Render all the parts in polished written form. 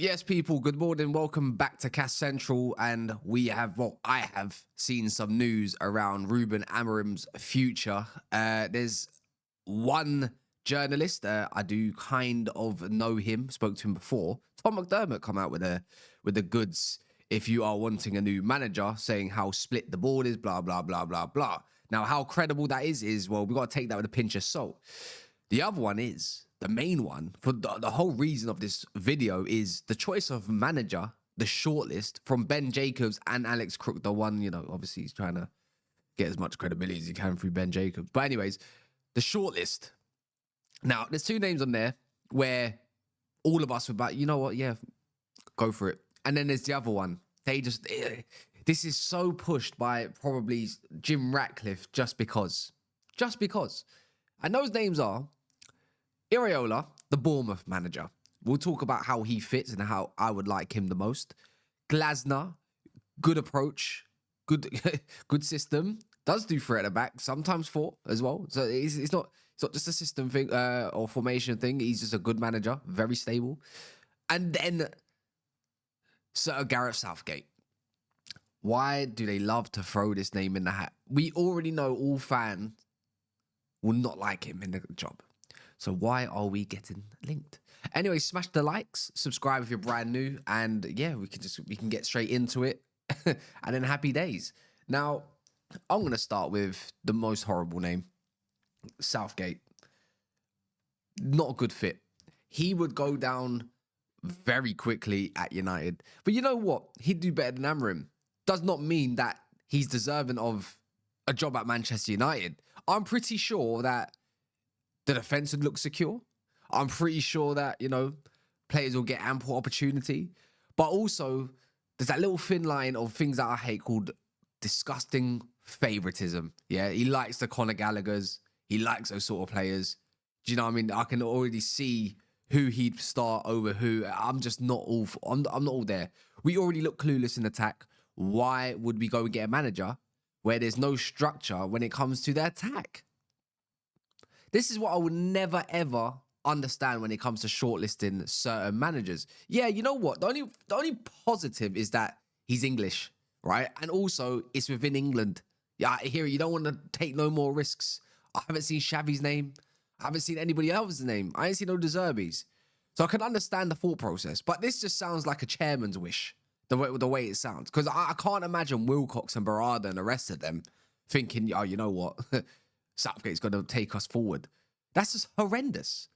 Yes, people, good morning. Welcome back to Cast Central. And I have seen some news around Ruben Amorim's future. There's one journalist, I do kind of know him, spoke to him before. Tom McDermott come out with the goods if you are wanting a new manager, saying how split the board is, blah, blah, blah, blah, blah. Now, how credible that is, well, we've got to take that with a pinch of salt. The other one is, the main one, for the whole reason of this video is the choice of manager, the shortlist from Ben Jacobs and Alex Crook, the one, obviously he's trying to get as much credibility as he can through Ben Jacobs. But anyways, the shortlist. Now, there's two names on there where all of us were about, you know what, yeah, go for it. And then there's the other one. This is so pushed by probably Jim Ratcliffe just because. And those names are Iraola, the Bournemouth manager. We'll talk about how he fits and how I would like him the most. Glasner, good approach, good system. Does do three at the back, sometimes four as well. So it's not just a system thing or formation thing. He's just a good manager, very stable. And then Sir Gareth Southgate. Why do they love to throw this name in the hat? We already know all fans will not like him in the job. So why are we getting linked? Anyway, smash the likes, subscribe if you're brand new, and yeah, we can get straight into it. And then happy days. Now, I'm gonna start with the most horrible name, Southgate. Not a good fit. He would go down very quickly at United. But you know what? He'd do better than Amorim. Does not mean that he's deserving of a job at Manchester United. I'm pretty sure that the defense would look secure. I'm pretty sure that, players will get ample opportunity. But also, there's that little thin line of things that I hate called disgusting favoritism. Yeah, he likes the Conor Gallaghers. He likes those sort of players. Do you know what I mean? I can already see who he'd start over who. I'm just not all. I'm not all there. We already look clueless in attack. Why would we go and get a manager where there's no structure when it comes to their attack? This is what I would never, ever understand when it comes to shortlisting certain managers. Yeah, you know what? The only positive is that he's English, right? And also, it's within England. Yeah, I hear you don't want to take no more risks. I haven't seen Xavi's name. I haven't seen anybody else's name. I ain't seen no De Zerbi's. So I can understand the thought process. But this just sounds like a chairman's wish, the way it sounds. Because I can't imagine Wilcox and Barada and the rest of them thinking, oh, you know what? Southgate's going to take us forward. That's just horrendous.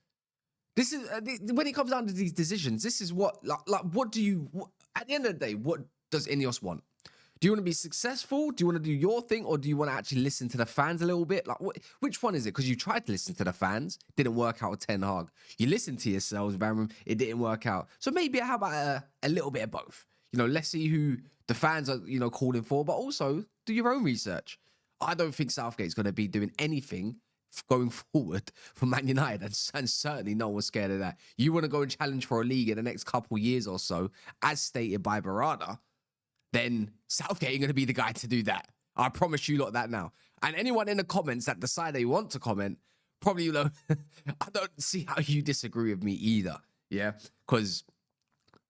This is when it comes down to these decisions. This is what what do you at the end of the day? What does Ineos want? Do you want to be successful? Do you want to do your thing, or do you want to actually listen to the fans a little bit? Which one is it? Because you tried to listen to the fans, didn't work out with Ten Hag. You listened to yourselves, Baron, it didn't work out. So maybe how about a little bit of both? Let's see who the fans are calling for, but also do your own research. I don't think Southgate's going to be doing anything going forward for Man United, and certainly no one's scared of that. You want to go and challenge for a league in the next couple years or so, as stated by Barada, then Southgate ain't going to be the guy to do that. I promise you lot that now. And anyone in the comments that decide they want to comment, probably, I don't see how you disagree with me either, yeah? Because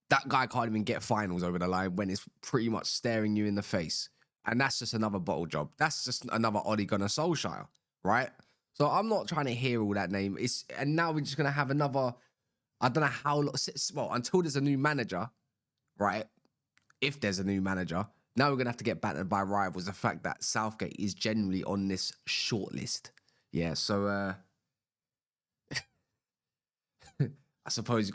that guy can't even get finals over the line when it's pretty much staring you in the face. And that's just another bottle job. That's just another Ole Gunnar Solskjaer, right? So I'm not trying to hear all that name. And now we're just going to have another, I don't know how long, well, until there's a new manager, right? If there's a new manager, now we're going to have to get battered by rivals. The fact that Southgate is generally on this shortlist. Yeah, so I suppose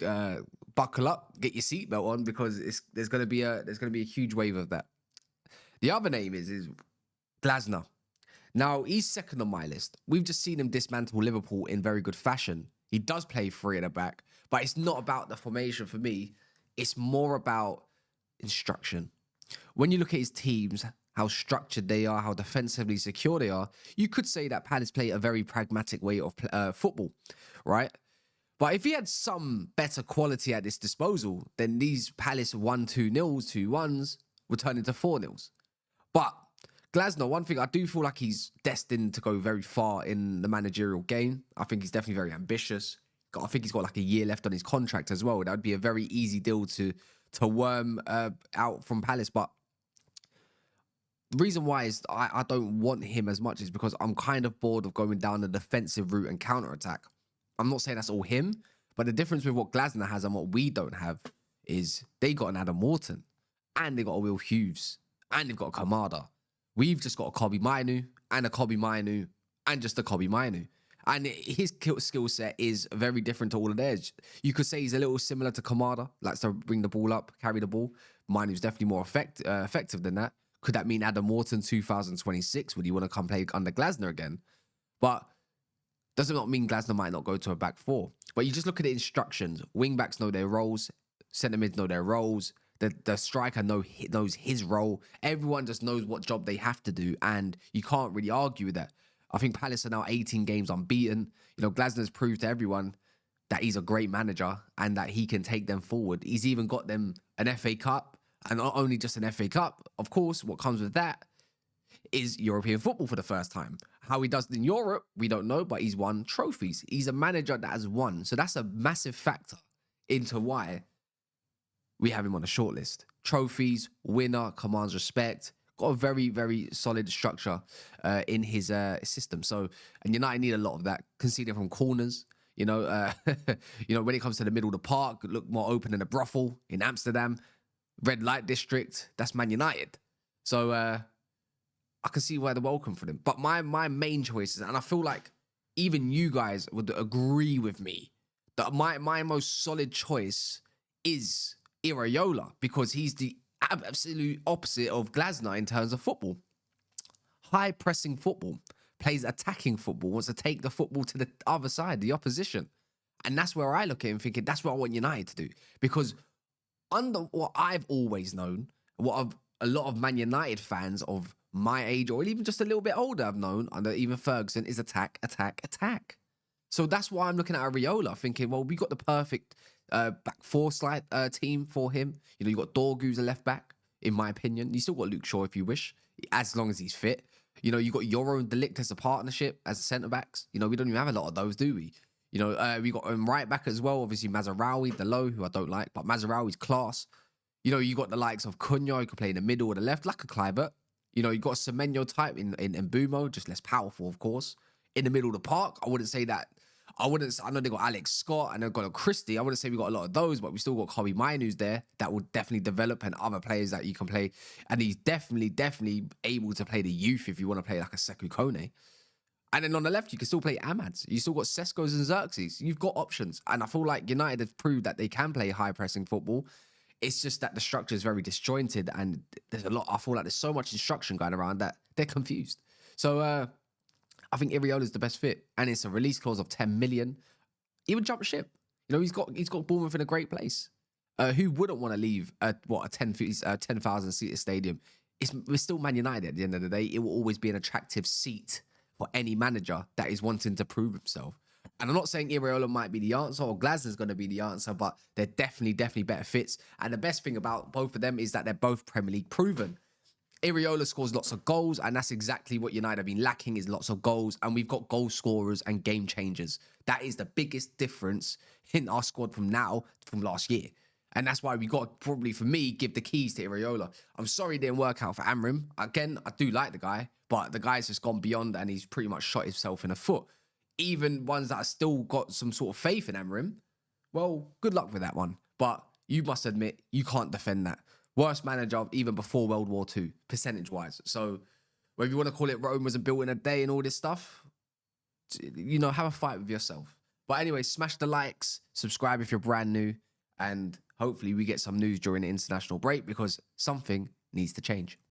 buckle up, get your seatbelt on, because there's going to be a huge wave of that. The other name is Glasner. Now, he's second on my list. We've just seen him dismantle Liverpool in very good fashion. He does play three at the back, but it's not about the formation for me. It's more about instruction. When you look at his teams, how structured they are, how defensively secure they are, you could say that Palace play a very pragmatic way of football, right? But if he had some better quality at his disposal, then these Palace 1-2-0s, 2-1s would turn into 4-0s. But Glasner, one thing, I do feel like he's destined to go very far in the managerial game. I think he's definitely very ambitious. I think he's got like a year left on his contract as well. That would be a very easy deal to worm out from Palace. But the reason why is I don't want him as much is because I'm kind of bored of going down the defensive route and counter attack. I'm not saying that's all him, but the difference with what Glasner has and what we don't have is they got an Adam Wharton, and they got a Will Hughes, and they've got a Kamada. We've just got a Kobe Mainu and a Kobe Mainu and just a Kobe Mainu. And his skill set is very different to all of theirs. You could say he's a little similar to Kamada, likes to bring the ball up, carry the ball. Mainu's definitely more effective than that. Could that mean Adam Wharton 2026? Would he want to come play under Glasner again? But does not mean Glasner might not go to a back four. But you just look at the instructions. Wing backs know their roles. Centre mids know their roles. The striker knows his role. Everyone just knows what job they have to do. And you can't really argue with that. I think Palace are now 18 games unbeaten. You know, Glasner's proved to everyone that he's a great manager and that he can take them forward. He's even got them an FA Cup, and not only just an FA Cup. Of course, what comes with that is European football for the first time. How he does it in Europe, we don't know, but he's won trophies. He's a manager that has won. So that's a massive factor into why we have him on the shortlist. Trophies, winner, commands respect. Got a very, very solid structure in his system. So, and United need a lot of that, conceding from corners. You know, when it comes to the middle of the park, look more open than a brothel in Amsterdam. Red light district, that's Man United. So I can see why they're welcome for them. But my main choices, and I feel like even you guys would agree with me, that my most solid choice is Iraola, because he's the absolute opposite of Glasner in terms of football. High pressing football, plays attacking football, wants to take the football to the other side, the opposition. And that's where I look at him thinking, that's what I want United to do. Because under what I've always known, what a lot of Man United fans of my age, or even just a little bit older, have known under even Ferguson, is attack, attack, attack. So that's why I'm looking at Iraola, thinking, well, we got the perfect back four slide team for him. You know, you got Dorgu's a left back, in my opinion. You still got Luke Shaw if you wish, as long as he's fit. You know, you got your own Delict as a partnership as centre backs. You know, we don't even have a lot of those, do we? You know, we got right back as well. Obviously, Mazraoui, the low, who I don't like, but Mazraoui's class. You know, you got the likes of Cunha, who can play in the middle or the left, like a Kluivert. You know, you got a Semenyo type in Mbumo, just less powerful, of course. In the middle of the park, I wouldn't say that. I know they got Alex Scott and they've got a Christie. I wouldn't say we got a lot of those, but we still got Kobe Mainu's there that will definitely develop, and other players that you can play. And he's definitely able to play the youth if you want to play like a Sekou Kone. And then on the left, you can still play Amads. You still got Seskos and Xerxes. You've got options. And I feel like United have proved that they can play high-pressing football. It's just that the structure is very disjointed, and there's a lot. I feel like there's so much instruction going around that they're confused. So I think Iraola is the best fit, and it's a release clause of 10 million. He would jump ship. You know, he's got Bournemouth in a great place. Who wouldn't want to leave a 10,000 seater stadium? We're still Man United at the end of the day. It will always be an attractive seat for any manager that is wanting to prove himself. And I'm not saying Iraola might be the answer or Glasner's going to be the answer, but they're definitely better fits. And the best thing about both of them is that they're both Premier League proven. Iraola scores lots of goals, and that's exactly what United have been lacking, is lots of goals. And we've got goal scorers and game changers. That is the biggest difference in our squad from last year. And that's why we got, probably for me, give the keys to Iraola. I'm sorry it didn't work out for Amrim. Again, I do like the guy, but the guy's just gone beyond, and he's pretty much shot himself in the foot. Even ones that have still got some sort of faith in Amrim, well, good luck with that one. But you must admit, you can't defend that. Worst manager even before World War II, percentage-wise. So whether you want to call it Rome wasn't built in a day and all this stuff, you know, have a fight with yourself. But anyway, smash the likes, subscribe if you're brand new, and hopefully we get some news during the international break, because something needs to change.